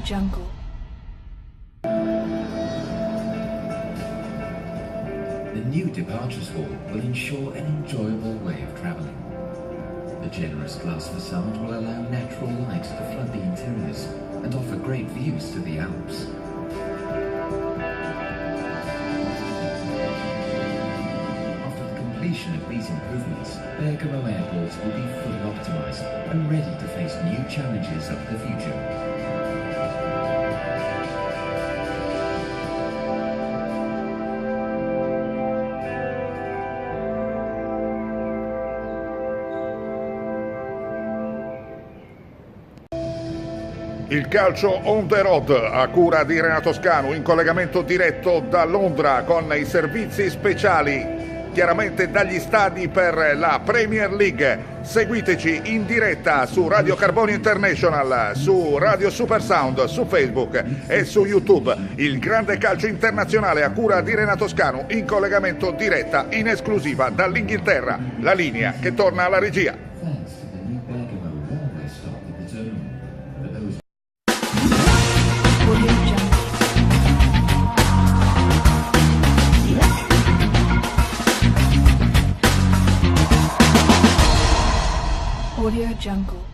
Jungle. The new departures hall will ensure an enjoyable way of travelling. The generous glass facade will allow natural light to flood the interiors and offer great views to the Alps. After the completion of these improvements, Bergamo Airport will be fully optimised and ready to face new challenges of the future. Il calcio on the road a cura di Renato Scanu, in collegamento diretto da Londra con i servizi speciali, chiaramente dagli stadi per la Premier League. Seguiteci in diretta su Radio Carbonio International, su Radio Supersound, su Facebook e su YouTube. Il grande calcio internazionale a cura di Renato Scanu, in collegamento diretta in esclusiva dall'Inghilterra. La linea che torna alla regia. Audio Jungle.